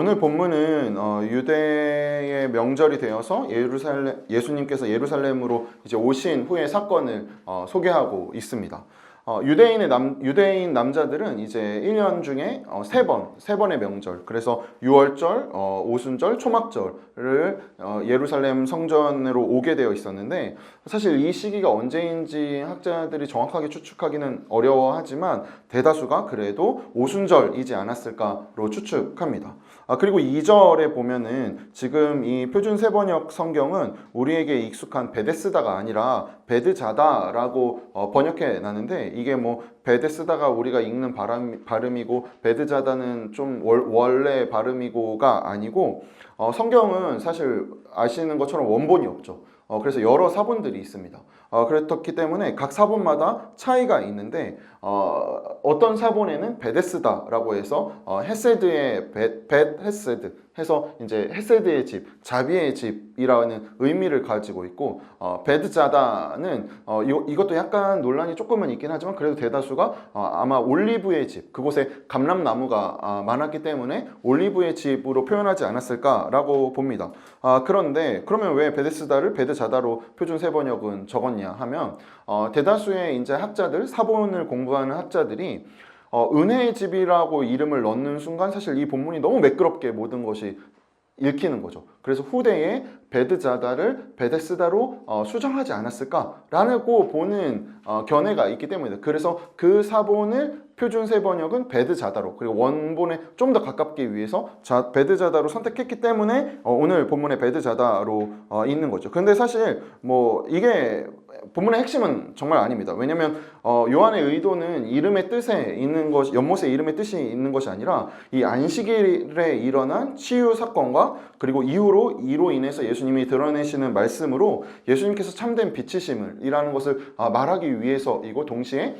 오늘 본문은 유대의 명절이 되어서 예수님께서 예루살렘으로 이제 오신 후의 사건을 소개하고 있습니다. 유대인 남자들은 이제 1년 중에 세 번의 명절, 그래서 유월절, 오순절, 초막절을 예루살렘 성전으로 오게 되어 있었는데, 사실 이 시기가 언제인지 학자들이 정확하게 추측하기는 어려워하지만 대다수가 그래도 오순절이지 않았을까로 추측합니다. 그리고 2절에 보면은 지금 이 표준 세번역 성경은 우리에게 익숙한 베데스다가 아니라 베드자다라고 번역해 놨는데, 이게 뭐 베데스다가 우리가 읽는 발음이고 베드자다는 좀 원래 발음이고가 아니고, 성경은 사실 아시는 것처럼 원본이 없죠. 그래서 여러 사본들이 있습니다. 그렇기 때문에 각 사본마다 차이가 있는데, 어떤 사본에는 베데스다라고 해서 헤세드의 헤세드 해서 이제 헤세드의 집, 자비의 집이라는 의미를 가지고 있고, 베드자다는 이것도 약간 논란이 조금은 있긴 하지만 그래도 대다수가 아마 올리브의 집, 그곳에 감람나무가 많았기 때문에 올리브의 집으로 표현하지 않았을까라고 봅니다. 그런데 그러면 왜 베데스다를 베드자다로 표준 세번역은 적었냐 하면, 대다수의 이제 학자들, 사본을 공부하는 학자들이 은혜의 집이라고 이름을 넣는 순간 사실 이 본문이 너무 매끄럽게 모든 것이 읽히는 거죠. 그래서 후대에 베드자다를 베데스다로 수정하지 않았을까라고 보는 견해가 있기 때문입니다. 그래서 그 사본을 표준 세번역은 베드자다로, 그리고 원본에 좀 더 가깝기 위해서 베드자다로 선택했기 때문에 오늘 본문에 베드자다로 있는 거죠. 근데 사실 뭐 이게 본문의 핵심은 정말 아닙니다. 왜냐하면 요한의 의도는 이름의 뜻에 있는 것이, 연못의 이름의 뜻이 있는 것이 아니라 이 안식일에 일어난 치유 사건과 그리고 이로 인해서 예수님이 드러내시는 말씀으로 예수님께서 참된 빛이심이라는 것을 말하기 위해서이고, 동시에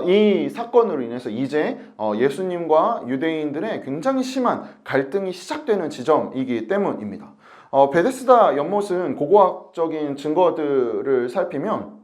이 사건으로 인해서 이제 예수님과 유대인들의 굉장히 심한 갈등이 시작되는 지점이기 때문입니다. 베데스다 연못은 고고학적인 증거들을 살피면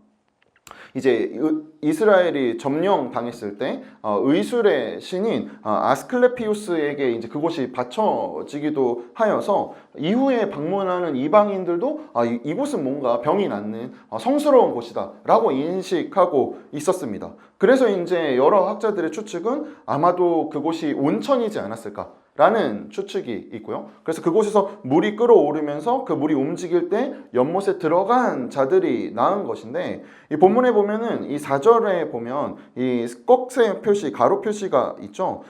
이제 이스라엘이 점령당했을 때 의술의 신인 아스클레피우스에게 이제 그곳이 바쳐지기도 하여서 이후에 방문하는 이방인들도 이곳은 뭔가 병이 낫는 성스러운 곳이다 라고 인식하고 있었습니다. 그래서 이제 여러 학자들의 추측은 아마도 그곳이 온천이지 않았을까 라는 추측이 있고요. 그래서 그곳에서 물이 끓어오르면서 그 물이 움직일 때 연못에 들어간 자들이 나은 것인데, 이 본문에 보면은 이 4절에 보면 이 꺽쇠 표시, 가로 표시가 있죠.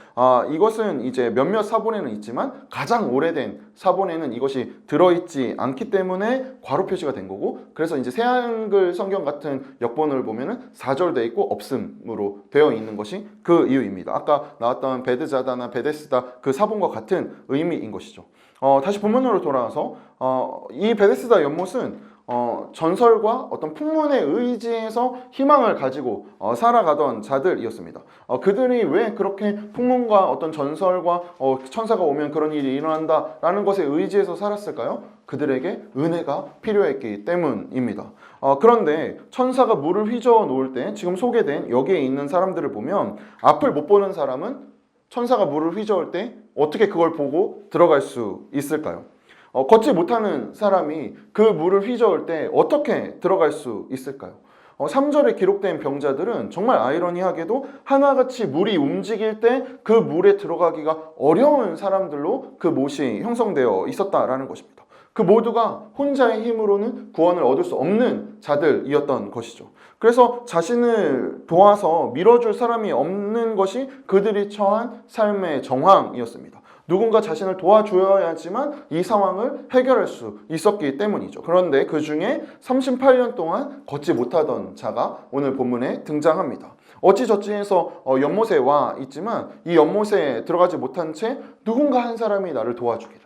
이것은 이제 몇몇 사본에는 있지만 가장 오래된 사본에는 이것이 들어있지 않기 때문에 괄호 표시가 된 거고, 그래서 이제 새한글 성경 같은 역본을 보면은 4절 돼 있고 없음으로 되어 있는 것이 그 이유입니다. 아까 나왔던 베드자다나 베데스다 그 사본과 같은 의미인 것이죠. 다시 본문으로 돌아와서 이 베데스다 연못은 전설과 어떤 풍문에 의지해서 희망을 가지고 살아가던 자들이었습니다. 그들이 왜 그렇게 풍문과 어떤 전설과 천사가 오면 그런 일이 일어난다라는 것에 의지해서 살았을까요? 그들에게 은혜가 필요했기 때문입니다. 그런데 천사가 물을 휘저어 놓을 때 지금 소개된 여기에 있는 사람들을 보면 앞을 못 보는 사람은 천사가 물을 휘저을 때 어떻게 그걸 보고 들어갈 수 있을까요? 걷지 못하는 사람이 그 물을 휘저을 때 어떻게 들어갈 수 있을까요? 3절에 기록된 병자들은 정말 아이러니하게도 하나같이 물이 움직일 때 그 물에 들어가기가 어려운 사람들로 그 못이 형성되어 있었다라는 것입니다. 그 모두가 혼자의 힘으로는 구원을 얻을 수 없는 자들이었던 것이죠. 그래서 자신을 도와서 밀어줄 사람이 없는 것이 그들이 처한 삶의 정황이었습니다. 누군가 자신을 도와줘야지만 이 상황을 해결할 수 있었기 때문이죠. 그런데 그 중에 38년 동안 걷지 못하던 자가 오늘 본문에 등장합니다. 어찌저찌해서 연못에 와 있지만 이 연못에 들어가지 못한 채 누군가 한 사람이 나를 도와주기를,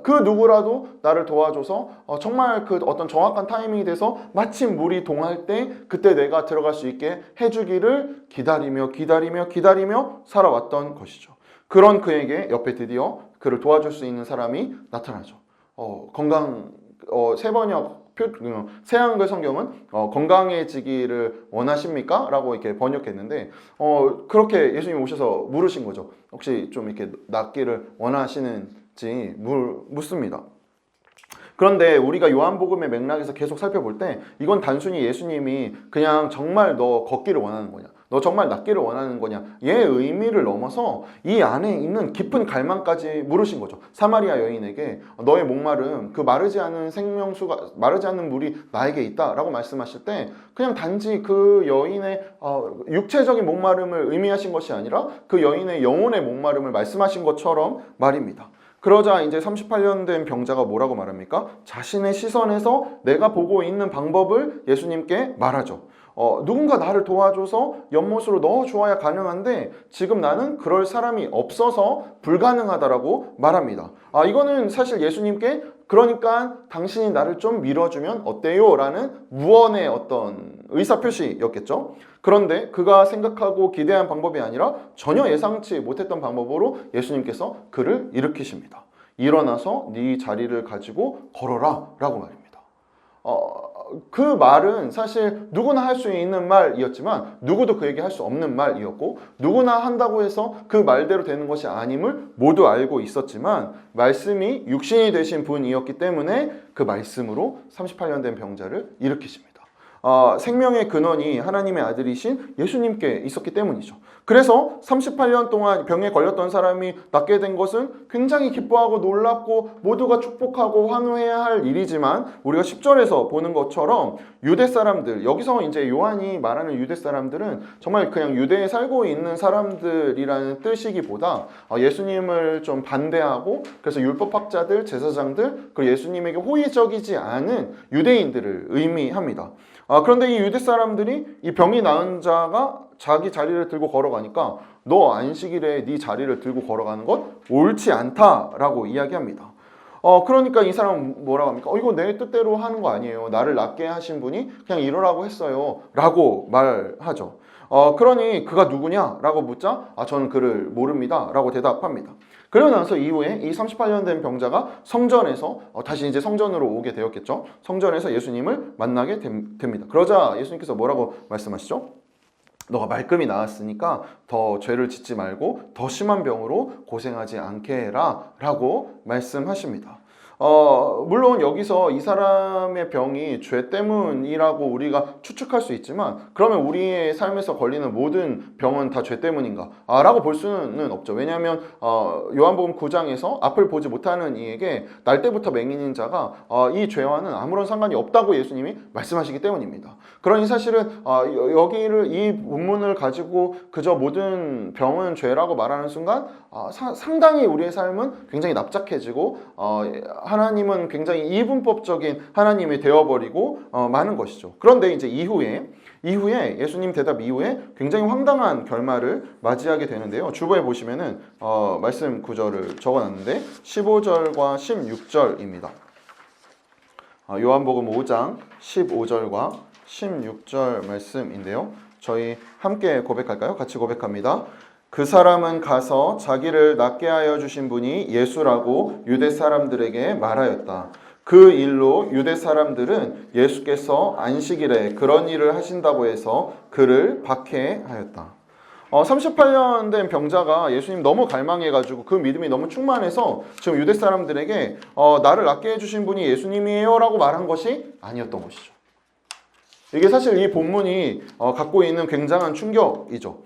그 누구라도 나를 도와줘서 정말 그 어떤 정확한 타이밍이 돼서 마침 물이 동할 때 그때 내가 들어갈 수 있게 해주기를 기다리며 살아왔던 것이죠. 그런 그에게 옆에 드디어 그를 도와줄 수 있는 사람이 나타나죠. 새한글 성경은 건강해지기를 원하십니까? 라고 이렇게 번역했는데, 그렇게 예수님이 오셔서 물으신 거죠. 혹시 좀 이렇게 낫기를 원하시는 묻습니다. 그런데 우리가 요한복음의 맥락에서 계속 살펴볼 때 이건 단순히 예수님이 그냥 정말 너 걷기를 원하는 거냐, 너 정말 낫기를 원하는 거냐 얘의 의미를 넘어서 이 안에 있는 깊은 갈망까지 물으신 거죠. 사마리아 여인에게 너의 목마름, 그 마르지 않는 물이 나에게 있다라고 말씀하실 때 그냥 단지 그 여인의 육체적인 목마름을 의미하신 것이 아니라 그 여인의 영혼의 목마름을 말씀하신 것처럼 말입니다. 그러자 이제 38년 된 병자가 뭐라고 말합니까? 자신의 시선에서 내가 보고 있는 방법을 예수님께 말하죠. 누군가 나를 도와줘서 연못으로 넣어주어야 가능한데 지금 나는 그럴 사람이 없어서 불가능하다라고 말합니다. 이거는 사실 예수님께 그러니까 당신이 나를 좀 밀어주면 어때요? 라는 무언의 어떤 의사표시였겠죠. 그런데 그가 생각하고 기대한 방법이 아니라 전혀 예상치 못했던 방법으로 예수님께서 그를 일으키십니다. 일어나서 네 자리를 가지고 걸어라 라고 말입니다. 그 말은 사실 누구나 할 수 있는 말이었지만 누구도 그에게 할 수 없는 말이었고 누구나 한다고 해서 그 말대로 되는 것이 아님을 모두 알고 있었지만 말씀이 육신이 되신 분이었기 때문에 그 말씀으로 38년 된 병자를 일으키십니다. 생명의 근원이 하나님의 아들이신 예수님께 있었기 때문이죠. 그래서 38년 동안 병에 걸렸던 사람이 낫게 된 것은 굉장히 기뻐하고 놀랍고 모두가 축복하고 환호해야 할 일이지만 우리가 10절에서 보는 것처럼 유대 사람들, 여기서 이제 요한이 말하는 유대 사람들은 정말 그냥 유대에 살고 있는 사람들이라는 뜻이기보다 예수님을 좀 반대하고 그래서 율법학자들, 제사장들, 그리고 예수님에게 호의적이지 않은 유대인들을 의미합니다. 그런데 이 유대 사람들이 이 병이 나은 자가 자기 자리를 들고 걸어가니까 너 안식일에 네 자리를 들고 걸어가는 것 옳지 않다라고 이야기합니다. 그러니까 이 사람은 뭐라고 합니까? 이거 내 뜻대로 하는 거 아니에요. 나를 낫게 하신 분이 그냥 이러라고 했어요. 라고 말하죠. 그러니 그가 누구냐? 라고 묻자 저는 그를 모릅니다. 라고 대답합니다. 그러고 나서 이후에 이 38년 된 병자가 성전에서 다시 이제 성전으로 오게 되었겠죠. 성전에서 예수님을 만나게 됩니다. 그러자 예수님께서 뭐라고 말씀하시죠? 너가 말끔히 나았으니까 더 죄를 짓지 말고 더 심한 병으로 고생하지 않게 해라 라고 말씀하십니다. 물론 여기서 이 사람의 병이 죄 때문이라고 우리가 추측할 수 있지만 그러면 우리의 삶에서 걸리는 모든 병은 다 죄 때문인가? 라고 볼 수는 없죠. 왜냐하면 요한복음 9장에서 앞을 보지 못하는 이에게 날 때부터 맹인인 자가 이 죄와는 아무런 상관이 없다고 예수님이 말씀하시기 때문입니다. 그러니 사실은 여기를 이 본문을 가지고 그저 모든 병은 죄라고 말하는 순간 상당히 우리의 삶은 굉장히 납작해지고 하나님은 굉장히 이분법적인 하나님이 되어버리고 마는 것이죠. 그런데 이제 이후에 예수님 대답 이후에 굉장히 황당한 결말을 맞이하게 되는데요. 주보에 보시면은 말씀 구절을 적어놨는데 15절과 16절입니다. 요한복음 5장 15절과 16절 말씀인데요. 저희 함께 고백할까요? 같이 고백합니다. 그 사람은 가서 자기를 낫게 하여 주신 분이 예수라고 유대 사람들에게 말하였다. 그 일로 유대 사람들은 예수께서 안식일에 그런 일을 하신다고 해서 그를 박해하였다. 38년 된 병자가 예수님 너무 갈망해가지고 그 믿음이 너무 충만해서 지금 유대 사람들에게 나를 낫게 해주신 분이 예수님이에요 라고 말한 것이 아니었던 것이죠. 이게 사실 이 본문이 갖고 있는 굉장한 충격이죠.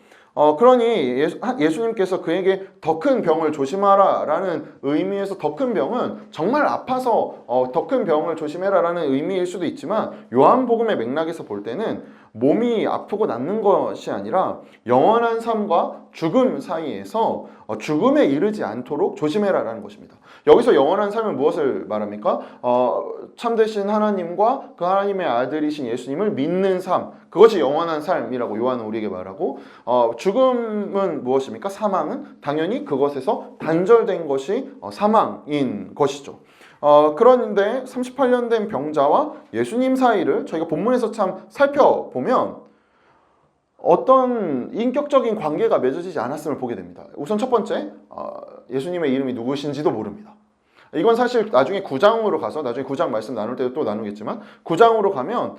그러니 예수님께서 그에게 더 큰 병을 조심하라 라는 의미에서 더 큰 병은 정말 아파서 더 큰 병을 조심해라 라는 의미일 수도 있지만 요한복음의 맥락에서 볼 때는 몸이 아프고 낫는 것이 아니라 영원한 삶과 죽음 사이에서 죽음에 이르지 않도록 조심해라 라는 것입니다. 여기서 영원한 삶은 무엇을 말합니까? 참되신 하나님과 그 하나님의 아들이신 예수님을 믿는 삶, 그것이 영원한 삶이라고 요한은 우리에게 말하고 죽음은 무엇입니까? 사망은 당연히 그것에서 단절된 것이 사망인 것이죠. 그런데 38년 된 병자와 예수님 사이를 저희가 본문에서 참 살펴보면 어떤 인격적인 관계가 맺어지지 않았음을 보게 됩니다. 우선 첫 번째, 예수님의 이름이 누구신지도 모릅니다. 이건 사실 나중에 9장으로 가서 나중에 9장 말씀 나눌 때도 또 나누겠지만 9장으로 가면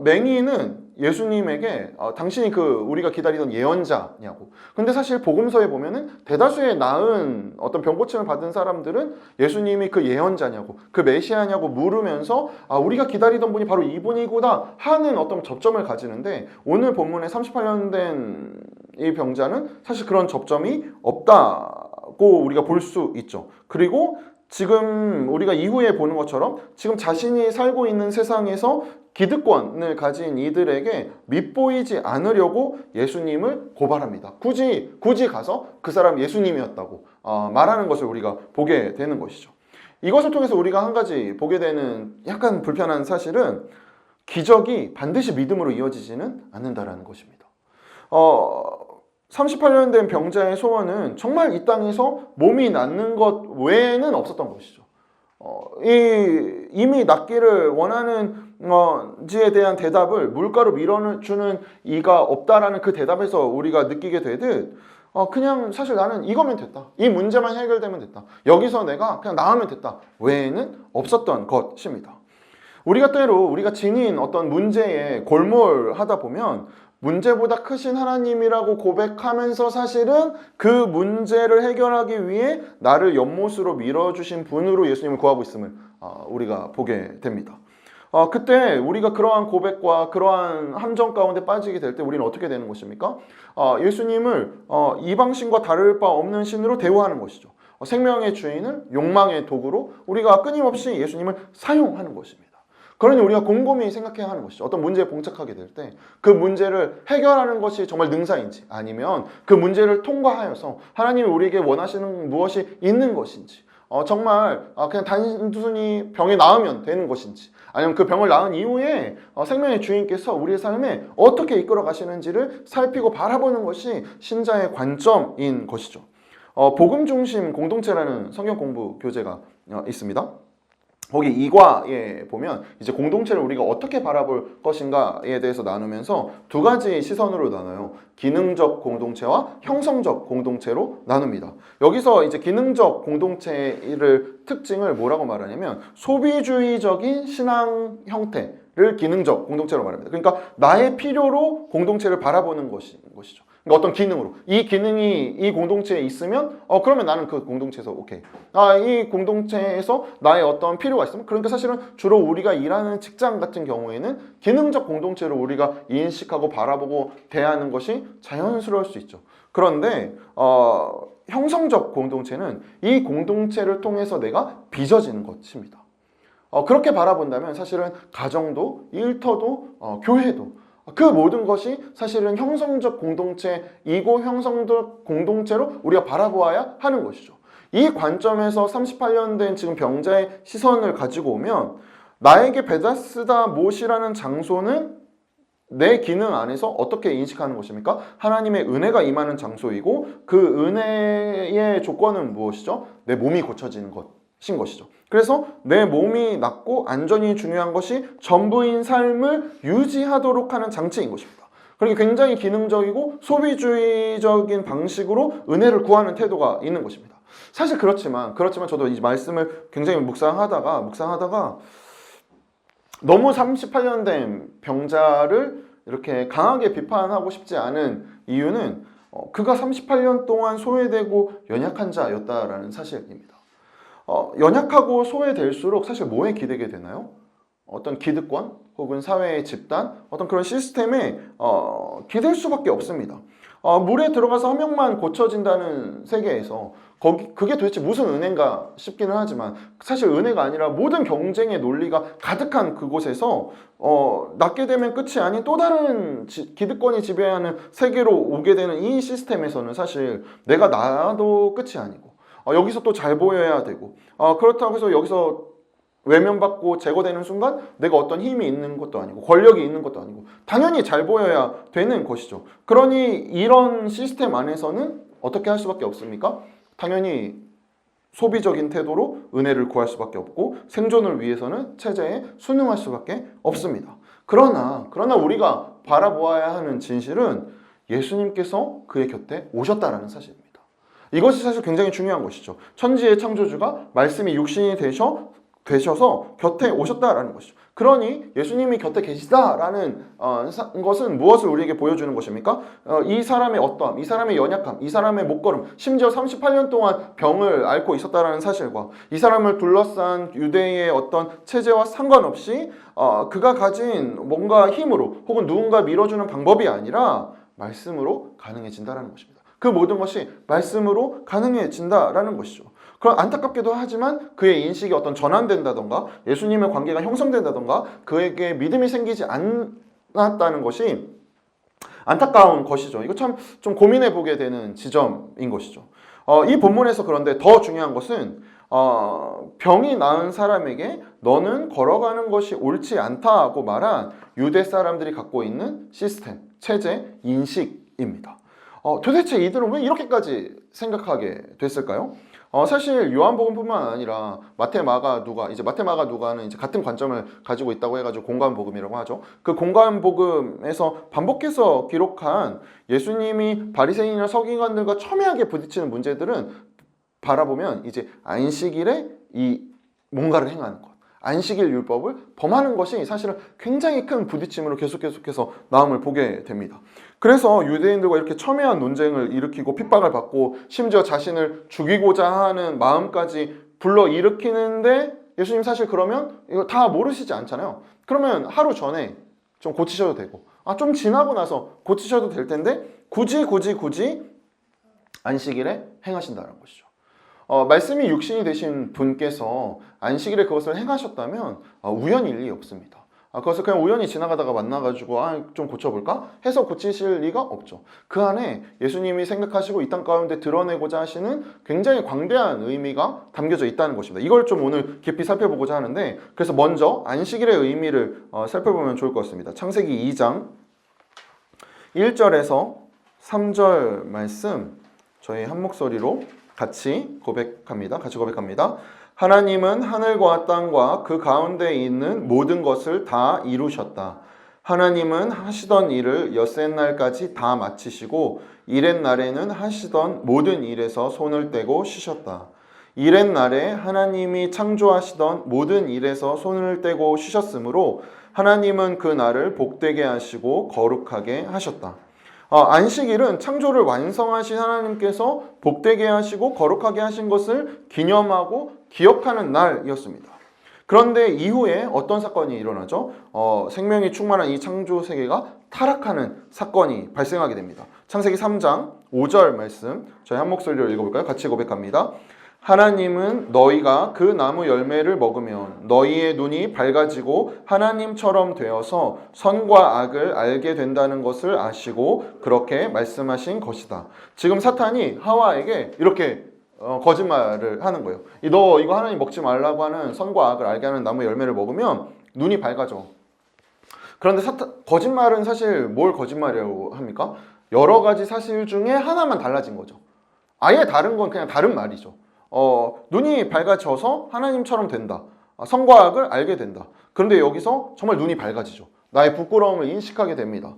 맹인은 예수님에게 당신이 우리가 기다리던 예언자냐고. 근데 사실 복음서에 보면은 대다수의 나은 어떤 병고침을 받은 사람들은 예수님이 그 예언자냐고, 그 메시아냐고 물으면서 우리가 기다리던 분이 바로 이분이구나 하는 어떤 접점을 가지는데, 오늘 본문에 38년 된 이 병자는 사실 그런 접점이 없다고 우리가 볼 수 있죠. 그리고 지금 우리가 이후에 보는 것처럼 지금 자신이 살고 있는 세상에서 기득권을 가진 이들에게 밉보이지 않으려고 예수님을 고발합니다. 굳이 가서 그 사람 예수님이었다고 말하는 것을 우리가 보게 되는 것이죠. 이것을 통해서 우리가 한 가지 보게 되는 약간 불편한 사실은, 기적이 반드시 믿음으로 이어지지는 않는다라는 것입니다. 38년 된 병자의 소원은 정말 이 땅에서 몸이 낫는 것 외에는 없었던 것이죠. 이미 낫기를 원하는 지에 대한 대답을 물가로 밀어주는 이가 없다라는 그 대답에서 우리가 느끼게 되듯, 그냥 사실 나는 이거면 됐다, 이 문제만 해결되면 됐다, 여기서 내가 그냥 나으면 됐다 외에는 없었던 것입니다. 우리가 때로 우리가 지닌 어떤 문제에 골몰하다 보면 문제보다 크신 하나님이라고 고백하면서 사실은 그 문제를 해결하기 위해 나를 연못으로 밀어주신 분으로 예수님을 구하고 있음을 우리가 보게 됩니다. 그때 우리가 그러한 고백과 그러한 함정 가운데 빠지게 될 때 우리는 어떻게 되는 것입니까? 예수님을 이방신과 다를 바 없는 신으로 대우하는 것이죠. 생명의 주인을 욕망의 도구로 우리가 끊임없이 예수님을 사용하는 것입니다. 그러니 우리가 곰곰이 생각해야 하는 것이죠. 어떤 문제에 봉착하게 될 때 그 문제를 해결하는 것이 정말 능사인지, 아니면 그 문제를 통과하여서 하나님이 우리에게 원하시는 무엇이 있는 것인지, 정말 그냥 단순히 병이 나으면 되는 것인지, 아니면 그 병을 나은 이후에 생명의 주인께서 우리의 삶에 어떻게 이끌어 가시는지를 살피고 바라보는 것이 신자의 관점인 것이죠. 복음 중심 공동체라는 성경 공부 교재가 있습니다. 거기 2과에 보면 이제 공동체를 우리가 어떻게 바라볼 것인가에 대해서 나누면서 두 가지 시선으로 나눠요. 기능적 공동체와 형성적 공동체로 나눕니다. 여기서 이제 기능적 공동체를 특징을 뭐라고 말하냐면, 소비주의적인 신앙 형태를 기능적 공동체로 말합니다. 그러니까 나의 필요로 공동체를 바라보는 것이죠. 그러니까 어떤 기능으로, 이 기능이 이 공동체에 있으면 그러면 나는 그 공동체에서 오케이, 이 공동체에서 나의 어떤 필요가 있으면, 그러니까 사실은 주로 우리가 일하는 직장 같은 경우에는 기능적 공동체로 우리가 인식하고 바라보고 대하는 것이 자연스러울 수 있죠. 그런데 형성적 공동체는 이 공동체를 통해서 내가 빚어지는 것입니다. 그렇게 바라본다면 사실은 가정도, 일터도, 교회도, 그 모든 것이 사실은 형성적 공동체이고 형성적 공동체로 우리가 바라보아야 하는 것이죠. 이 관점에서 38년 된 지금 병자의 시선을 가지고 오면, 나에게 베다스다 못이라는 장소는 내 기능 안에서 어떻게 인식하는 것입니까? 하나님의 은혜가 임하는 장소이고, 그 은혜의 조건은 무엇이죠? 내 몸이 고쳐지는 것인 것이죠. 그래서 내 몸이 낫고 안전이 중요한 것이 전부인 삶을 유지하도록 하는 장치인 것입니다. 그러니까 굉장히 기능적이고 소비주의적인 방식으로 은혜를 구하는 태도가 있는 것입니다. 사실 그렇지만 저도 이 말씀을 굉장히 묵상하다가 너무 38년 된 병자를 이렇게 강하게 비판하고 싶지 않은 이유는 그가 38년 동안 소외되고 연약한 자였다라는 사실입니다. 연약하고 소외될수록 사실 뭐에 기대게 되나요? 어떤 기득권 혹은 사회의 집단, 어떤 그런 시스템에 기댈 수밖에 없습니다. 물에 들어가서 한 명만 고쳐진다는 세계에서 그게 도대체 무슨 은혜인가 싶기는 하지만, 사실 은혜가 아니라 모든 경쟁의 논리가 가득한 그곳에서 낫게 되면 끝이 아닌 또 다른 기득권이 지배하는 세계로 오게 되는 이 시스템에서는 사실 내가 나도 끝이 아니고, 여기서 또 잘 보여야 되고, 그렇다고 해서 여기서 외면받고 제거되는 순간 내가 어떤 힘이 있는 것도 아니고 권력이 있는 것도 아니고 당연히 잘 보여야 되는 것이죠. 그러니 이런 시스템 안에서는 어떻게 할 수밖에 없습니까? 당연히 소비적인 태도로 은혜를 구할 수밖에 없고, 생존을 위해서는 체제에 순응할 수밖에 없습니다. 그러나 우리가 바라보아야 하는 진실은 예수님께서 그의 곁에 오셨다라는 사실입니다. 이것이 사실 굉장히 중요한 것이죠. 천지의 창조주가 말씀이 육신이 되셔 되셔서 곁에 오셨다라는 것이죠. 그러니 예수님이 곁에 계시다라는 것은 무엇을 우리에게 보여주는 것입니까? 이 사람의 어떠함, 이 사람의 연약함, 이 사람의 목걸음, 심지어 38년 동안 병을 앓고 있었다라는 사실과 이 사람을 둘러싼 유대의 어떤 체제와 상관없이 그가 가진 뭔가 힘으로 혹은 누군가 밀어주는 방법이 아니라 말씀으로 가능해진다라는 것입니다. 그 모든 것이 말씀으로 가능해진다라는 것이죠. 그럼 안타깝기도 하지만 그의 인식이 어떤 전환된다던가 예수님의 관계가 형성된다던가 그에게 믿음이 생기지 않았다는 것이 안타까운 것이죠. 이거 참 좀 고민해 보게 되는 지점인 것이죠. 이 본문에서 그런데 더 중요한 것은 병이 나은 사람에게 너는 걸어가는 것이 옳지 않다고 말한 유대 사람들이 갖고 있는 시스템, 체제, 인식입니다. 도대체 이들은 왜 이렇게까지 생각하게 됐을까요? 사실 요한복음뿐만 아니라 마태, 마가, 누가, 이제 마태, 마가, 누가는 이제 같은 관점을 가지고 있다고 해가지고 공관복음이라고 하죠. 그 공관복음에서 반복해서 기록한 예수님이 바리새인이나 서기관들과 첨예하게 부딪히는 문제들은 바라보면 이제 안식일에 이 뭔가를 행하는 것, 안식일 율법을 범하는 것이 사실은 굉장히 큰 부딪힘으로 계속해서 나옴을 보게 됩니다. 그래서 유대인들과 이렇게 첨예한 논쟁을 일으키고 핍박을 받고 심지어 자신을 죽이고자 하는 마음까지 불러일으키는데 예수님 사실 그러면 이거 다 모르시지 않잖아요. 그러면 하루 전에 좀 고치셔도 되고 좀 지나고 나서 고치셔도 될 텐데 굳이 안식일에 행하신다는 것이죠. 말씀이 육신이 되신 분께서 안식일에 그것을 행하셨다면 우연일 리 없습니다. 그것을 그냥 우연히 지나가다가 만나가지고 좀 고쳐볼까? 해서 고치실 리가 없죠. 그 안에 예수님이 생각하시고 이 땅 가운데 드러내고자 하시는 굉장히 광대한 의미가 담겨져 있다는 것입니다. 이걸 좀 오늘 깊이 살펴보고자 하는데 그래서 먼저 안식일의 의미를 살펴보면 좋을 것 같습니다. 창세기 2장 1절에서 3절 말씀 저희 한 목소리로 같이 고백합니다. 하나님은 하늘과 땅과 그 가운데 있는 모든 것을 다 이루셨다. 하나님은 하시던 일을 엿새날까지 다 마치시고 이렛날에는 하시던 모든 일에서 손을 떼고 쉬셨다. 이렛날에 하나님이 창조하시던 모든 일에서 손을 떼고 쉬셨으므로 하나님은 그 날을 복되게 하시고 거룩하게 하셨다. 안식일은 창조를 완성하신 하나님께서 복되게 하시고 거룩하게 하신 것을 기념하고 기억하는 날이었습니다. 그런데 이후에 어떤 사건이 일어나죠? 생명이 충만한 이 창조 세계가 타락하는 사건이 발생하게 됩니다. 창세기 3장 5절 말씀 저희 한 목소리로 읽어볼까요? 같이 고백합니다. 하나님은 너희가 그 나무 열매를 먹으면 너희의 눈이 밝아지고 하나님처럼 되어서 선과 악을 알게 된다는 것을 아시고 그렇게 말씀하신 것이다. 지금 사탄이 하와에게 이렇게 거짓말을 하는 거예요. 너 이거 하나님 먹지 말라고 하는 선과 악을 알게 하는 나무 열매를 먹으면 눈이 밝아져. 그런데 거짓말은 사실 뭘 거짓말이라고 합니까? 여러 가지 사실 중에 하나만 달라진 거죠. 아예 다른 건 그냥 다른 말이죠. 눈이 밝아져서 하나님처럼 된다. 선과 악을 알게 된다. 그런데 여기서 정말 눈이 밝아지죠. 나의 부끄러움을 인식하게 됩니다.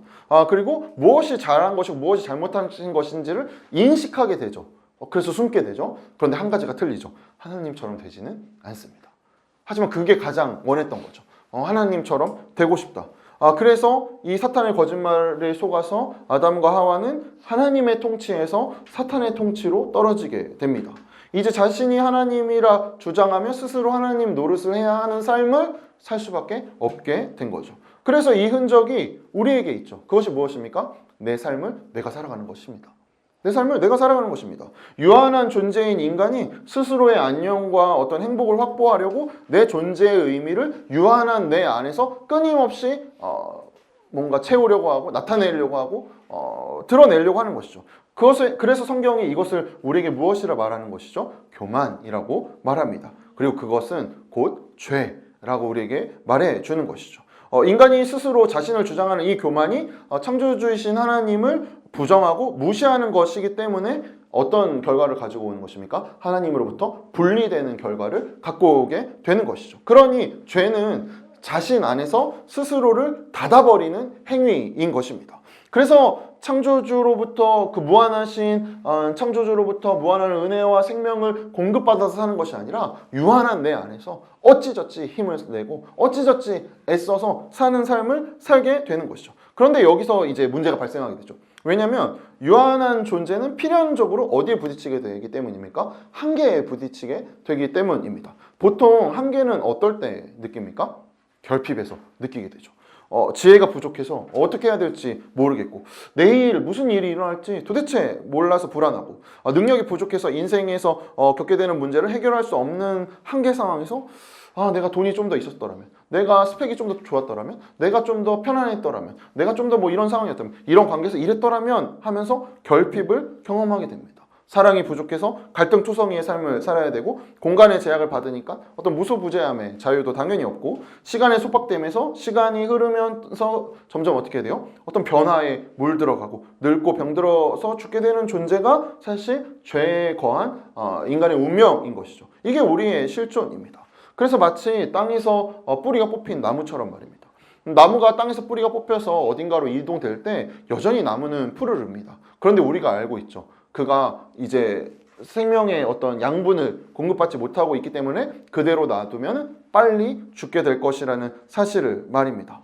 그리고 무엇이 잘한 것이고 무엇이 잘못한 것인지를 인식하게 되죠. 그래서 숨게 되죠. 그런데 한 가지가 틀리죠. 하나님처럼 되지는 않습니다. 하지만 그게 가장 원했던 거죠. 하나님처럼 되고 싶다. 그래서 이 사탄의 거짓말에 속아서 아담과 하와는 하나님의 통치에서 사탄의 통치로 떨어지게 됩니다. 이제 자신이 하나님이라 주장하며 스스로 하나님 노릇을 해야 하는 삶을 살 수밖에 없게 된 거죠. 그래서 이 흔적이 우리에게 있죠. 그것이 무엇입니까? 내 삶을 내가 살아가는 것입니다. 내 삶을 내가 살아가는 것입니다. 유한한 존재인 인간이 스스로의 안녕과 어떤 행복을 확보하려고 내 존재의 의미를 유한한 내 안에서 끊임없이 뭔가 채우려고 하고 나타내려고 하고 드러내려고 하는 것이죠. 그래서 성경이 이것을 우리에게 무엇이라 말하는 것이죠? 교만이라고 말합니다. 그리고 그것은 곧 죄라고 우리에게 말해주는 것이죠. 인간이 스스로 자신을 주장하는 이 교만이 창조주이신 하나님을 부정하고 무시하는 것이기 때문에 어떤 결과를 가지고 오는 것입니까? 하나님으로부터 분리되는 결과를 갖고 오게 되는 것이죠. 그러니 죄는 자신 안에서 스스로를 닫아버리는 행위인 것입니다. 그래서 창조주로부터 그 무한하신 창조주로부터 무한한 은혜와 생명을 공급받아서 사는 것이 아니라 유한한 내 안에서 어찌저찌 힘을 내고 어찌저찌 애써서 사는 삶을 살게 되는 것이죠. 그런데 여기서 이제 문제가 발생하게 되죠. 왜냐하면 유한한 존재는 필연적으로 어디에 부딪히게 되기 때문입니까? 한계에 부딪히게 되기 때문입니다. 보통 한계는 어떨 때 느낍니까? 결핍에서 느끼게 되죠. 지혜가 부족해서 어떻게 해야 될지 모르겠고 내일 무슨 일이 일어날지 도대체 몰라서 불안하고 능력이 부족해서 인생에서 겪게 되는 문제를 해결할 수 없는 한계 상황에서 내가 돈이 좀 더 있었더라면, 내가 스펙이 좀 더 좋았더라면, 내가 좀 더 편안했더라면, 내가 좀 더 뭐 이런 상황이었다면, 이런 관계에서 이랬더라면 하면서 결핍을 경험하게 됩니다. 사랑이 부족해서 갈등투성이의 삶을 살아야 되고 공간의 제약을 받으니까 어떤 무소부재함의 자유도 당연히 없고 시간의 속박됨에서 시간이 흐르면서 점점 어떻게 돼요? 어떤 변화에 물들어가고 늙고 병들어서 죽게 되는 존재가 사실 죄에 거한 인간의 운명인 것이죠. 이게 우리의 실존입니다. 그래서 마치 땅에서 뿌리가 뽑힌 나무처럼 말입니다. 나무가 땅에서 뿌리가 뽑혀서 어딘가로 이동될 때 여전히 나무는 푸르릅니다. 그런데 우리가 알고 있죠. 그가 이제 생명의 어떤 양분을 공급받지 못하고 있기 때문에 그대로 놔두면 빨리 죽게 될 것이라는 사실을 말입니다.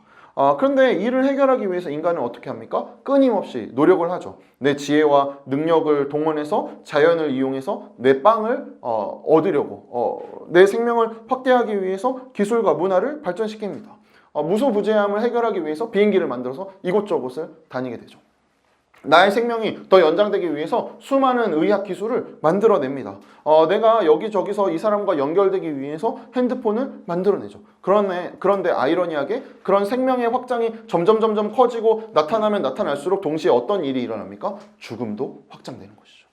그런데 이를 해결하기 위해서 인간은 어떻게 합니까? 끊임없이 노력을 하죠. 내 지혜와 능력을 동원해서 자연을 이용해서 내 빵을 얻으려고 내 생명을 확대하기 위해서 기술과 문화를 발전시킵니다. 무소부재함을 해결하기 위해서 비행기를 만들어서 이곳저곳을 다니게 되죠. 나의 생명이 더 연장되기 위해서 수많은 의학 기술을 만들어냅니다. 내가 여기저기서 이 사람과 연결되기 위해서 핸드폰을 만들어내죠. 그런데 아이러니하게 그런 생명의 확장이 점점 커지고 나타나면 나타날수록 동시에 어떤 일이 일어납니까? 죽음도 확장되는 것이죠.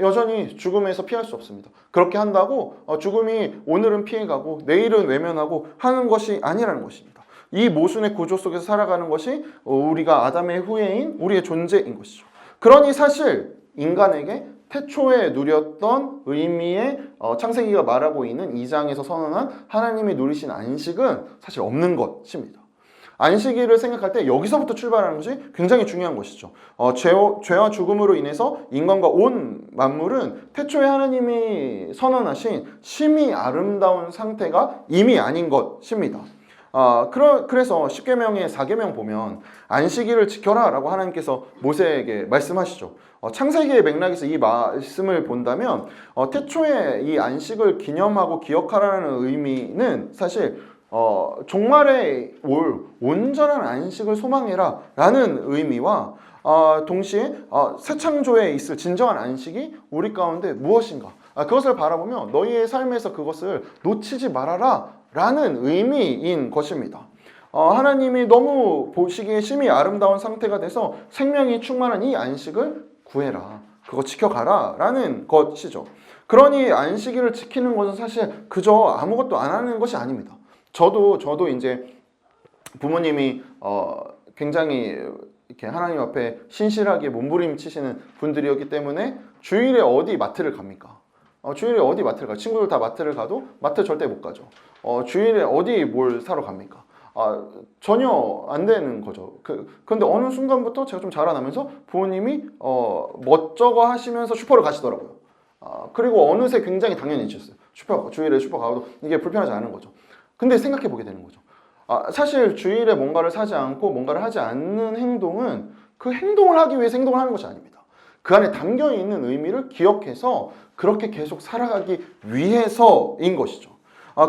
여전히 죽음에서 피할 수 없습니다. 그렇게 한다고 죽음이 오늘은 피해가고 내일은 외면하고 하는 것이 아니라는 것입니다. 이 모순의 구조 속에서 살아가는 것이 우리가 아담의 후예인 우리의 존재인 것이죠. 그러니 사실 인간에게 태초에 누렸던 의미의 창세기가 말하고 있는 2장에서 선언한 하나님이 누리신 안식은 사실 없는 것입니다. 안식일을 생각할 때 여기서부터 출발하는 것이 굉장히 중요한 것이죠. 죄와 죽음으로 인해서 인간과 온 만물은 태초에 하나님이 선언하신 심히 아름다운 상태가 이미 아닌 것입니다. 그래서 10계명의 4계명 보면 안식일을 지켜라 라고 하나님께서 모세에게 말씀하시죠. 창세기의 맥락에서 이 말씀을 본다면 태초에 이 안식을 기념하고 기억하라는 의미는 사실 종말에 올 온전한 안식을 소망해라 라는 의미와 동시에 새 창조에 있을 진정한 안식이 우리 가운데 무엇인가 그것을 바라보며 너희의 삶에서 그것을 놓치지 말아라 라는 의미인 것입니다. 하나님이 너무 보시기에 심히 아름다운 상태가 돼서 생명이 충만한 이 안식을 구해라. 그거 지켜가라 라는 것이죠. 그러니 안식일을 지키는 것은 사실 그저 아무것도 안 하는 것이 아닙니다. 저도 이제 부모님이 굉장히 이렇게 하나님 앞에 신실하게 몸부림치시는 분들이었기 때문에 주일에 어디 마트를 갑니까? 주일에 어디 마트를 가요? 친구들 다 마트를 가도 마트 절대 못 가죠. 주일에 어디 뭘 사러 갑니까? 전혀 안 되는 거죠. 근데 어느 순간부터 제가 좀 자라나면서 부모님이 멋쩍어 하시면서 슈퍼를 가시더라고요. 그리고 어느새 굉장히 당연해졌어요. 주일에 슈퍼 가도 이게 불편하지 않은 거죠. 근데 생각해 보게 되는 거죠. 사실 주일에 뭔가를 사지 않고 뭔가를 하지 않는 행동은 그 행동을 하기 위해서 행동을 하는 것이 아닙니다. 그 안에 담겨있는 의미를 기억해서 그렇게 계속 살아가기 위해서인 것이죠.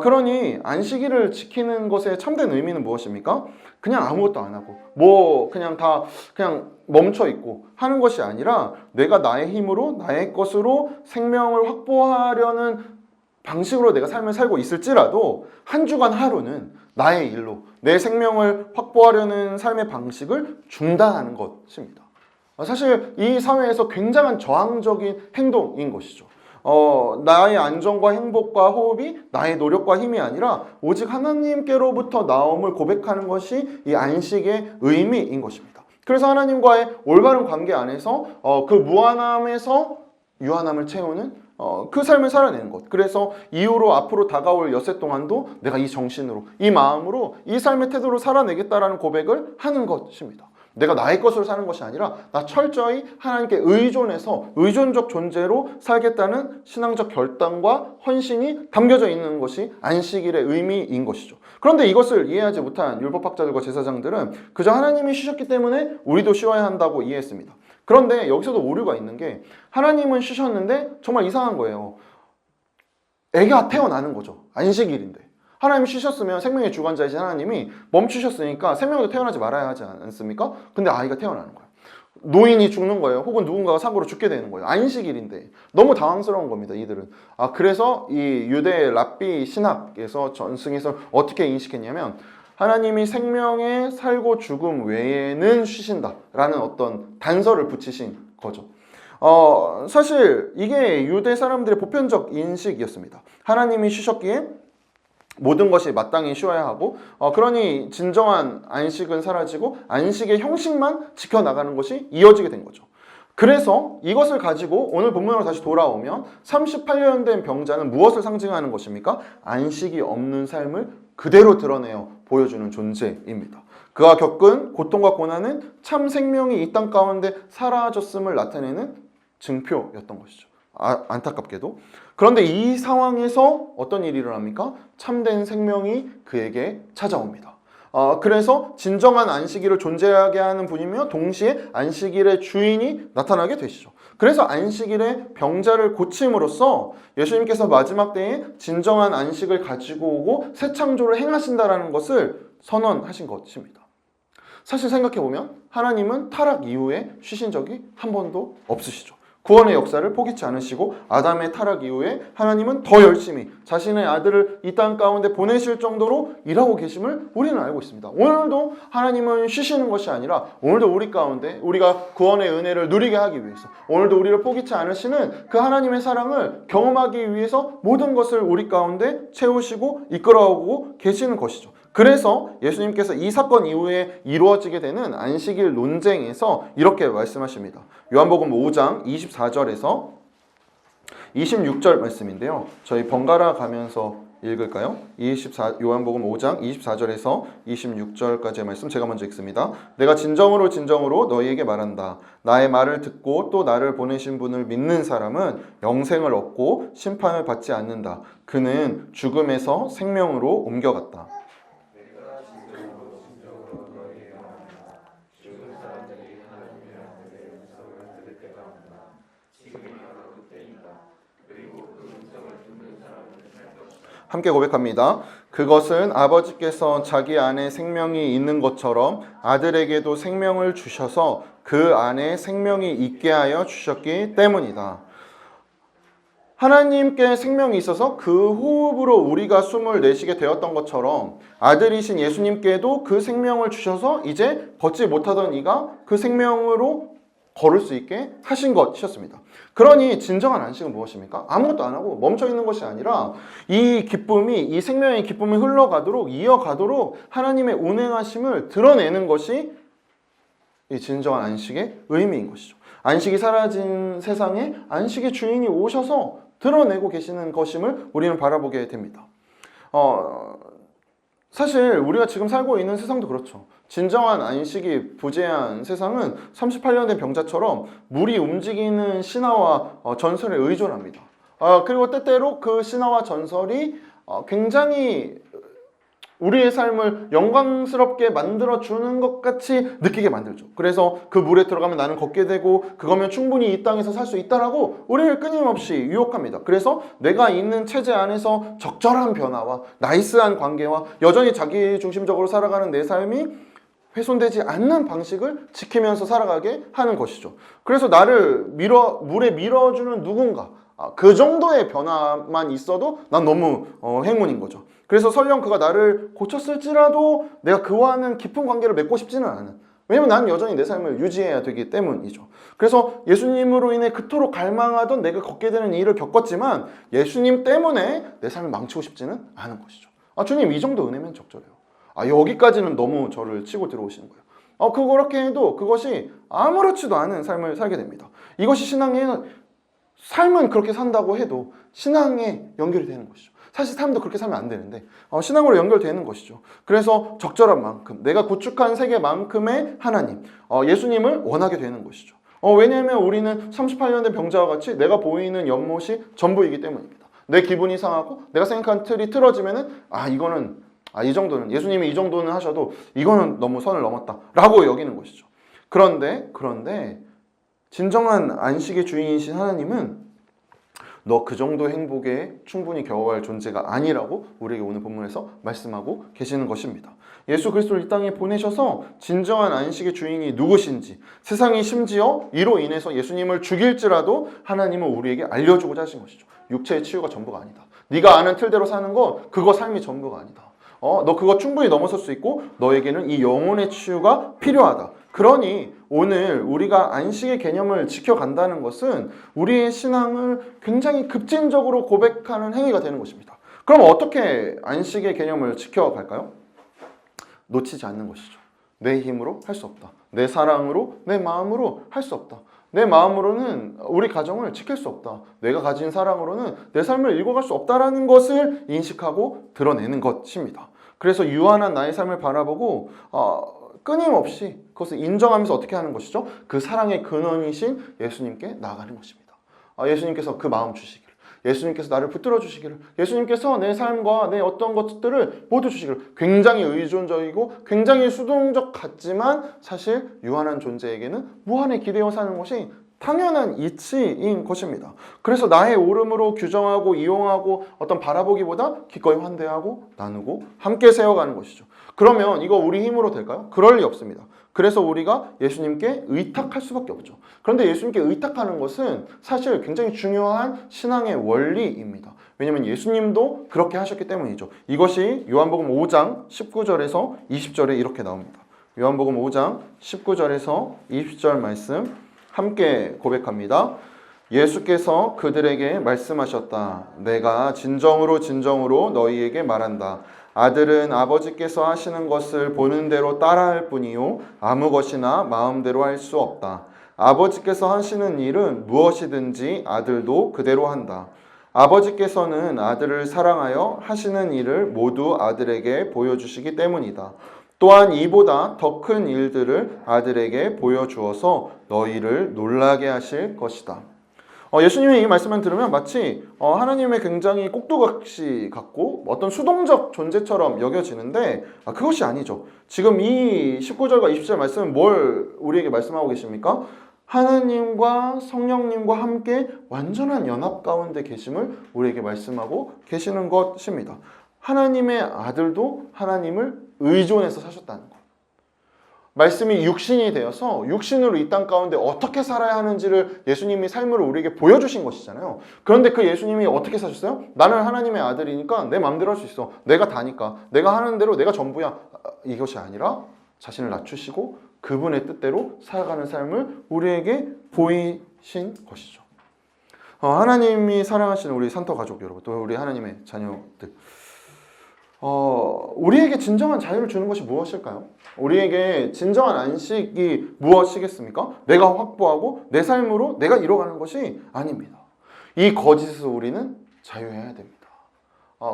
그러니 안식일을 지키는 것의 참된 의미는 무엇입니까? 그냥 아무것도 안 하고 그냥 멈춰 있고 하는 것이 아니라 내가 나의 힘으로 나의 것으로 생명을 확보하려는 방식으로 내가 삶을 살고 있을지라도 한 주간 하루는 나의 일로 내 생명을 확보하려는 삶의 방식을 중단하는 것입니다. 사실 이 사회에서 굉장한 저항적인 행동인 것이죠. 나의 안정과 행복과 호흡이 나의 노력과 힘이 아니라 오직 하나님께로부터 나옴을 고백하는 것이 이 안식의 의미인 것입니다. 그래서 하나님과의 올바른 관계 안에서 그 무한함에서 유한함을 채우는 그 삶을 살아내는 것. 그래서 이후로 앞으로 다가올 엿새 동안도 내가 이 정신으로 이 마음으로 이 삶의 태도로 살아내겠다라는 고백을 하는 것입니다. 내가 나의 것으로 사는 것이 아니라 나 철저히 하나님께 의존해서 의존적 존재로 살겠다는 신앙적 결단과 헌신이 담겨져 있는 것이 안식일의 의미인 것이죠. 그런데 이것을 이해하지 못한 율법학자들과 제사장들은 그저 하나님이 쉬셨기 때문에 우리도 쉬어야 한다고 이해했습니다. 그런데 여기서도 오류가 있는 게 하나님은 쉬셨는데 정말 이상한 거예요. 애가 태어나는 거죠. 안식일인데. 하나님이 쉬셨으면 생명의 주관자이신 하나님이 멈추셨으니까 생명도 태어나지 말아야 하지 않습니까? 근데 아이가 태어나는 거예요. 노인이 죽는 거예요. 혹은 누군가가 사고로 죽게 되는 거예요. 안식일인데. 너무 당황스러운 겁니다, 이들은. 그래서 이 유대 랍비 신학에서 전승에서 어떻게 인식했냐면 하나님이 생명의 살고 죽음 외에는 쉬신다라는 어떤 단서를 붙이신 거죠. 사실 이게 유대 사람들의 보편적 인식이었습니다. 하나님이 쉬셨기에 모든 것이 마땅히 쉬어야 하고 그러니 진정한 안식은 사라지고 안식의 형식만 지켜나가는 것이 이어지게 된 거죠. 그래서 이것을 가지고 오늘 본문으로 다시 돌아오면 38년 된 병자는 무엇을 상징하는 것입니까? 안식이 없는 삶을 그대로 드러내어 보여주는 존재입니다. 그가 겪은 고통과 고난은 참 생명이 이 땅 가운데 사라졌음을 나타내는 증표였던 것이죠. 안타깝게도. 그런데 이 상황에서 어떤 일이 일어납니까? 참된 생명이 그에게 찾아옵니다. 그래서 진정한 안식일을 존재하게 하는 분이며 동시에 안식일의 주인이 나타나게 되시죠. 그래서 안식일에 병자를 고침으로써 예수님께서 마지막 때에 진정한 안식을 가지고 오고 새 창조를 행하신다라는 것을 선언하신 것입니다. 사실 생각해보면 하나님은 타락 이후에 쉬신 적이 한 번도 없으시죠. 구원의 역사를 포기치 않으시고 아담의 타락 이후에 하나님은 더 열심히 자신의 아들을 이 땅 가운데 보내실 정도로 일하고 계심을 우리는 알고 있습니다. 오늘도 하나님은 쉬시는 것이 아니라 오늘도 우리 가운데 우리가 구원의 은혜를 누리게 하기 위해서 오늘도 우리를 포기치 않으시는 그 하나님의 사랑을 경험하기 위해서 모든 것을 우리 가운데 채우시고 이끌어오고 계시는 것이죠. 그래서 예수님께서 이 사건 이후에 이루어지게 되는 안식일 논쟁에서 이렇게 말씀하십니다. 요한복음 5장 24절에서 26절 말씀인데요. 저희 번갈아 가면서 읽을까요? 요한복음 5장 24절에서 26절까지의 말씀 제가 먼저 읽습니다. 내가 진정으로 진정으로 너희에게 말한다. 나의 말을 듣고 또 나를 보내신 분을 믿는 사람은 영생을 얻고 심판을 받지 않는다. 그는 죽음에서 생명으로 옮겨갔다. 함께 고백합니다. 그것은 아버지께서 자기 안에 생명이 있는 것처럼 아들에게도 생명을 주셔서 그 안에 생명이 있게 하여 주셨기 때문이다. 하나님께 생명이 있어서 그 호흡으로 우리가 숨을 내쉬게 되었던 것처럼 아들이신 예수님께도 그 생명을 주셔서 이제 걷지 못하던 이가 그 생명으로 걸을 수 있게 하신 것이었습니다. 그러니 진정한 안식은 무엇입니까? 아무것도 안 하고 멈춰 있는 것이 아니라 이 기쁨이, 이 생명의 기쁨이 흘러가도록 이어가도록 하나님의 운행하심을 드러내는 것이 이 진정한 안식의 의미인 것이죠. 안식이 사라진 세상에 안식의 주인이 오셔서 드러내고 계시는 것임을 우리는 바라보게 됩니다. 사실 우리가 지금 살고 있는 세상도 그렇죠. 진정한 안식이 부재한 세상은 38년 된 병자처럼 물이 움직이는 신화와 전설에 의존합니다. 그리고 때때로 그 신화와 전설이 굉장히 우리의 삶을 영광스럽게 만들어주는 것 같이 느끼게 만들죠. 그래서 그 물에 들어가면 나는 걷게 되고 그거면 충분히 이 땅에서 살 수 있다라고 우리를 끊임없이 유혹합니다. 그래서 내가 있는 체제 안에서 적절한 변화와 나이스한 관계와 여전히 자기중심적으로 살아가는 내 삶이 훼손되지 않는 방식을 지키면서 살아가게 하는 것이죠. 그래서 나를 물에 밀어주는 누군가, 그 정도의 변화만 있어도 난 너무 행운인 거죠. 그래서 설령 그가 나를 고쳤을지라도 내가 그와는 깊은 관계를 맺고 싶지는 않은, 왜냐면 나는 여전히 내 삶을 유지해야 되기 때문이죠. 그래서 예수님으로 인해 그토록 갈망하던 내가 걷게 되는 일을 겪었지만 예수님 때문에 내 삶을 망치고 싶지는 않은 것이죠. 주님, 이 정도 은혜면 적절해요. 여기까지는 너무 저를 치고 들어오시는 거예요. 그렇게 해도 그것이 아무렇지도 않은 삶을 살게 됩니다. 이것이 신앙의 삶은 그렇게 산다고 해도 신앙에 연결이 되는 것이죠. 사실 삶도 그렇게 살면 안 되는데 신앙으로 연결되는 것이죠. 그래서 적절한 만큼, 내가 구축한 세계만큼의 하나님, 예수님을 원하게 되는 것이죠. 왜냐하면 우리는 38년 된 병자와 같이 내가 보이는 연못이 전부이기 때문입니다. 내 기분이 상하고 내가 생각한 틀이 틀어지면은 이거는 이 정도는, 예수님이 이 정도는 하셔도 이거는 너무 선을 넘었다 라고 여기는 것이죠. 그런데 진정한 안식의 주인이신 하나님은 너 그 정도 행복에 충분히 겨워할 존재가 아니라고 우리에게 오늘 본문에서 말씀하고 계시는 것입니다. 예수 그리스도를 이 땅에 보내셔서 진정한 안식의 주인이 누구신지, 세상이 심지어 이로 인해서 예수님을 죽일지라도 하나님은 우리에게 알려주고자 하신 것이죠. 육체의 치유가 전부가 아니다. 네가 아는 틀대로 사는 거 그거 삶이 전부가 아니다. 너 그거 충분히 넘어설 수 있고 너에게는 이 영혼의 치유가 필요하다. 그러니 오늘 우리가 안식의 개념을 지켜간다는 것은 우리의 신앙을 굉장히 급진적으로 고백하는 행위가 되는 것입니다. 그럼 어떻게 안식의 개념을 지켜갈까요? 놓치지 않는 것이죠. 내 힘으로 할 수 없다. 내 사랑으로, 내 마음으로 할 수 없다. 내 마음으로는 우리 가정을 지킬 수 없다. 내가 가진 사랑으로는 내 삶을 읽어갈 수 없다라는 것을 인식하고 드러내는 것입니다. 그래서 유한한 나의 삶을 바라보고 끊임없이 그것을 인정하면서 어떻게 하는 것이죠? 그 사랑의 근원이신 예수님께 나아가는 것입니다. 예수님께서 그 마음 주시기를, 예수님께서 나를 붙들어 주시기를, 예수님께서 내 삶과 내 어떤 것들을 모두 주시기를. 굉장히 의존적이고 굉장히 수동적 같지만 사실 유한한 존재에게는 무한에 기대어 사는 것이 당연한 이치인 것입니다. 그래서 나의 오름으로 규정하고 이용하고 어떤 바라보기보다 기꺼이 환대하고 나누고 함께 세워가는 것이죠. 그러면 이거 우리 힘으로 될까요? 그럴 리 없습니다. 그래서 우리가 예수님께 의탁할 수밖에 없죠. 그런데 예수님께 의탁하는 것은 사실 굉장히 중요한 신앙의 원리입니다. 왜냐하면 예수님도 그렇게 하셨기 때문이죠. 이것이 요한복음 5장 19절에서 20절에 이렇게 나옵니다. 요한복음 5장 19절에서 20절 말씀 함께 고백합니다. 예수께서 그들에게 말씀하셨다. 내가 진정으로 너희에게 말한다. 아들은 아버지께서 하시는 것을 보는 대로 따라할 뿐이요 아무 것이나 마음대로 할 수 없다. 아버지께서 하시는 일은 무엇이든지 아들도 그대로 한다. 아버지께서는 아들을 사랑하여 하시는 일을 모두 아들에게 보여주시기 때문이다. 또한 이보다 더 큰 일들을 아들에게 보여주어서 너희를 놀라게 하실 것이다. 예수님의 이 말씀을 들으면 마치 하나님의 굉장히 꼭두각시 같고 어떤 수동적 존재처럼 여겨지는데 그것이 아니죠. 지금 이 19절과 20절 말씀은 뭘 우리에게 말씀하고 계십니까? 하나님과 성령님과 함께 완전한 연합 가운데 계심을 우리에게 말씀하고 계시는 것입니다. 하나님의 아들도 하나님을 의존해서 사셨다는 것. 말씀이 육신이 되어서 육신으로 이 땅 가운데 어떻게 살아야 하는지를 예수님이 삶으로 우리에게 보여주신 것이잖아요. 그런데 그 예수님이 어떻게 사셨어요? 나는 하나님의 아들이니까 내 마음대로 할 수 있어. 내가 다니까. 내가 하는 대로 내가 전부야. 이것이 아니라 자신을 낮추시고 그분의 뜻대로 살아가는 삶을 우리에게 보이신 것이죠. 하나님이 사랑하시는 우리 산터 가족 여러분, 또 우리 하나님의 자녀들, 우리에게 진정한 자유를 주는 것이 무엇일까요? 우리에게 진정한 안식이 무엇이겠습니까? 내가 확보하고 내 삶으로 내가 이뤄가는 것이 아닙니다. 이 거짓에서 우리는 자유해야 됩니다.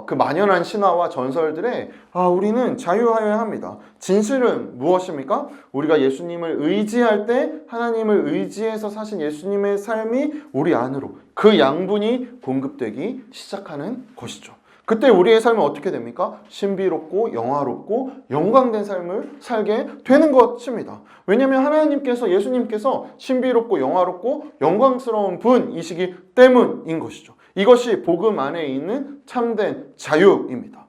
그 만연한 신화와 전설들에 우리는 자유하여야 합니다. 진실은 무엇입니까? 우리가 예수님을 의지할 때 하나님을 의지해서 사신 예수님의 삶이 우리 안으로 그 양분이 공급되기 시작하는 것이죠. 그때 우리의 삶은 어떻게 됩니까? 신비롭고 영화롭고 영광된 삶을 살게 되는 것입니다. 왜냐하면 하나님께서, 예수님께서 신비롭고 영화롭고 영광스러운 분이시기 때문인 것이죠. 이것이 복음 안에 있는 참된 자유입니다.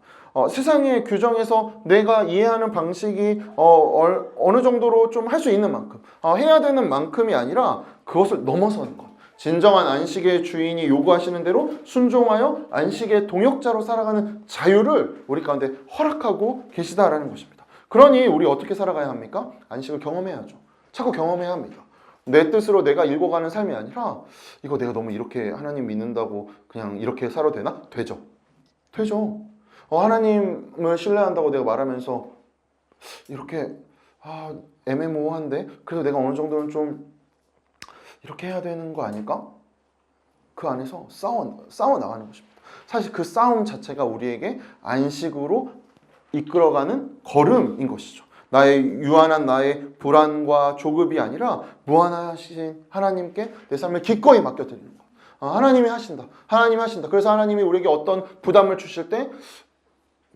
세상의 규정에서 내가 이해하는 방식이 어느 정도로 좀 할 수 있는 만큼, 해야 되는 만큼이 아니라 그것을 넘어서는 것. 진정한 안식의 주인이 요구하시는 대로 순종하여 안식의 동역자로 살아가는 자유를 우리 가운데 허락하고 계시다라는 것입니다. 그러니 우리 어떻게 살아가야 합니까? 안식을 경험해야죠. 자꾸 경험해야 합니다. 내 뜻으로 내가 읽어가는 삶이 아니라 이거 내가 너무 이렇게 하나님 믿는다고 그냥 이렇게 살아도 되나? 되죠. 하나님을 신뢰한다고 내가 말하면서 이렇게 애매모호한데 그래도 내가 어느 정도는 좀 이렇게 해야 되는 거 아닐까? 그 안에서 싸워 나가는 것입니다. 사실 그 싸움 자체가 우리에게 안식으로 이끌어가는 걸음인 것이죠. 나의 유한한 나의 불안과 조급이 아니라 무한하신 하나님께 내 삶을 기꺼이 맡겨드리는 것. 하나님이 하신다. 하나님이 하신다. 그래서 하나님이 우리에게 어떤 부담을 주실 때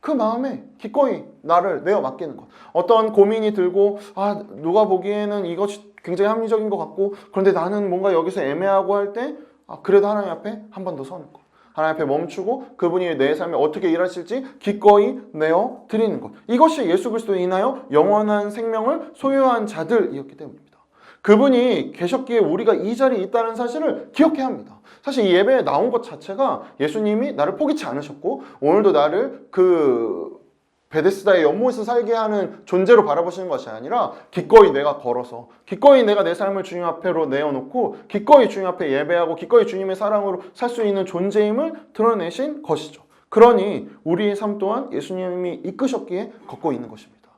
그 마음에 기꺼이 나를 내어 맡기는 것. 어떤 고민이 들고 누가 보기에는 이것이 굉장히 합리적인 것 같고 그런데 나는 뭔가 여기서 애매하고 할 때 그래도 하나님 앞에 한 번 더 서는 것. 하나님 앞에 멈추고 그분이 내 삶에 어떻게 일하실지 기꺼이 내어 드리는 것. 이것이 예수 그리스도에 인하여 영원한 생명을 소유한 자들이었기 때문입니다. 그분이 계셨기에 우리가 이 자리에 있다는 사실을 기억해야 합니다. 사실 이 예배에 나온 것 자체가 예수님이 나를 포기치 않으셨고 오늘도 나를 그 베데스다의 연못에서 살게 하는 존재로 바라보시는 것이 아니라 기꺼이 내가 걸어서 기꺼이 내가 내 삶을 주님 앞으로 내어놓고 기꺼이 주님 앞에 예배하고 기꺼이 주님의 사랑으로 살 수 있는 존재임을 드러내신 것이죠. 그러니 우리의 삶 또한 예수님이 이끄셨기에 걷고 있는 것입니다.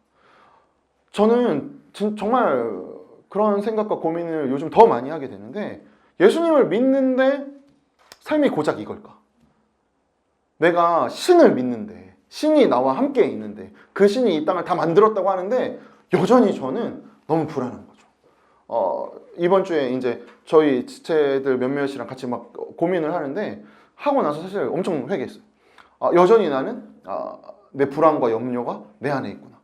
저는 정말 그런 생각과 고민을 요즘 더 많이 하게 되는데 예수님을 믿는데 삶이 고작 이걸까? 내가 신을 믿는데 신이 나와 함께 있는데 그 신이 이 땅을 다 만들었다고 하는데 여전히 저는 너무 불안한 거죠. 이번 주에 이제 저희 지체들 몇몇이랑 같이 막 고민을 하는데 하고 나서 사실 엄청 회개했어요. 여전히 나는 내 불안과 염려가 내 안에 있구나.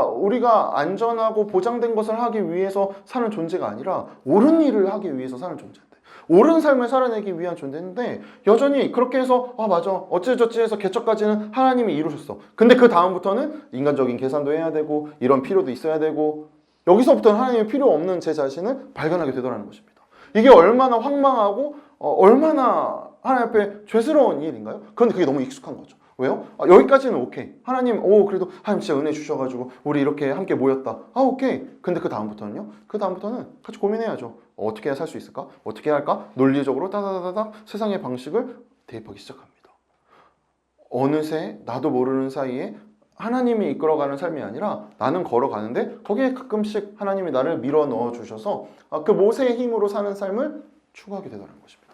우리가 안전하고 보장된 것을 하기 위해서 사는 존재가 아니라 옳은 일을 하기 위해서 사는 존재인데 옳은 삶을 살아내기 위한 존재인데 여전히 그렇게 해서 맞아 어찌저찌 해서 개척까지는 하나님이 이루셨어. 근데 그 다음부터는 인간적인 계산도 해야 되고 이런 필요도 있어야 되고 여기서부터는 하나님의 필요 없는 제 자신을 발견하게 되더라는 것입니다. 이게 얼마나 황망하고 얼마나 하나님 앞에 죄스러운 일인가요? 그런데 그게 너무 익숙한 거죠. 왜요? 여기까지는 오케이. 하나님, 그래도 하나님 진짜 은혜 주셔가지고 우리 이렇게 함께 모였다. 오케이. 근데 그 다음부터는요? 그 다음부터는 같이 고민해야죠. 어떻게 해야 살 수 있을까? 어떻게 해야 할까? 논리적으로 따다다다닥 세상의 방식을 대입하기 시작합니다. 어느새 나도 모르는 사이에 하나님이 이끌어가는 삶이 아니라 나는 걸어가는데 거기에 가끔씩 하나님이 나를 밀어 넣어 주셔서 그 모세의 힘으로 사는 삶을 추구하게 되더라는 것입니다.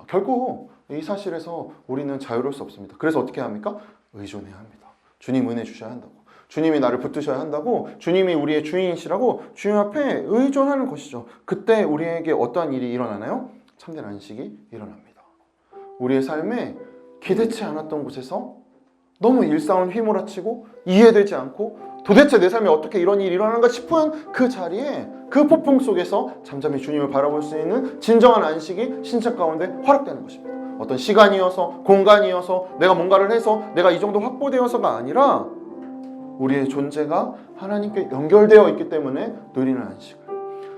결국 이 사실에서 우리는 자유로울 수 없습니다. 그래서 어떻게 합니까? 의존해야 합니다. 주님 은혜 주셔야 한다고. 주님이 나를 붙드셔야 한다고. 주님이 우리의 주인이시라고 주님 앞에 의존하는 것이죠. 그때 우리에게 어떠한 일이 일어나나요? 참된 안식이 일어납니다. 우리의 삶에 기대치 않았던 곳에서 너무 일상을 휘몰아치고 이해되지 않고 도대체 내 삶에 어떻게 이런 일이 일어나는가 싶은 그 자리에 그 폭풍 속에서 잠잠히 주님을 바라볼 수 있는 진정한 안식이 신체 가운데 허락되는 것입니다. 어떤 시간이어서 공간이어서 내가 뭔가를 해서 내가 이 정도 확보되어서가 아니라 우리의 존재가 하나님께 연결되어 있기 때문에 누리는 안식을.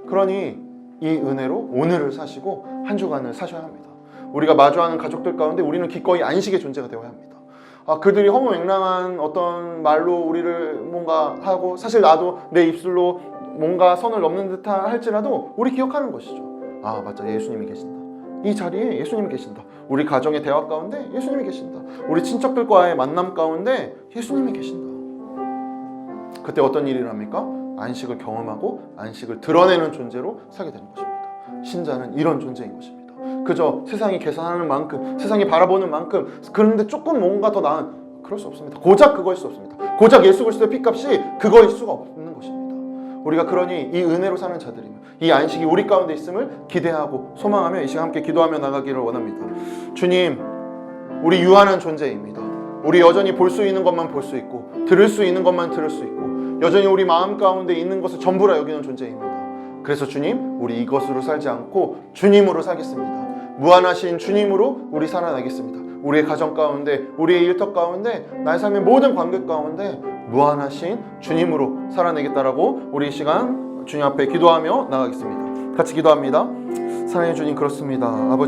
그러니 이 은혜로 오늘을 사시고 한 주간을 사셔야 합니다. 우리가 마주하는 가족들 가운데 우리는 기꺼이 안식의 존재가 되어야 합니다. 그들이 허무맹랑한 어떤 말로 우리를 뭔가 하고 사실 나도 내 입술로 뭔가 선을 넘는 듯한 할지라도 우리 기억하는 것이죠. 맞아, 예수님이 계신다. 이 자리에 예수님이 계신다. 우리 가정의 대화 가운데 예수님이 계신다. 우리 친척들과의 만남 가운데 예수님이 계신다. 그때 어떤 일이 일어납니까? 안식을 경험하고 안식을 드러내는 존재로 살게 되는 것입니다. 신자는 이런 존재인 것입니다. 그저 세상이 계산하는 만큼, 세상이 바라보는 만큼, 그런데 조금 뭔가 더 나은, 그럴 수 없습니다. 고작 그거일 수 없습니다. 고작 예수 그리스도의 피값이 그거일 수가 없는 것입니다. 우리가 그러니 이 은혜로 사는 자들이며 이 안식이 우리 가운데 있음을 기대하고 소망하며 이 시간 함께 기도하며 나가기를 원합니다. 주님, 우리 유한한 존재입니다. 우리 여전히 볼 수 있는 것만 볼 수 있고 들을 수 있는 것만 들을 수 있고 여전히 우리 마음 가운데 있는 것을 전부라 여기는 존재입니다. 그래서 주님, 우리 이것으로 살지 않고 주님으로 살겠습니다. 무한하신 주님으로 우리 살아나겠습니다. 우리의 가정 가운데, 우리의 일터 가운데, 나의 삶의 모든 관계 가운데 무한하신 주님으로 살아내겠다라고 우리 이 시간 주님 앞에 기도하며 나가겠습니다. 같이 기도합니다. 사랑의 주님, 그렇습니다. 아버지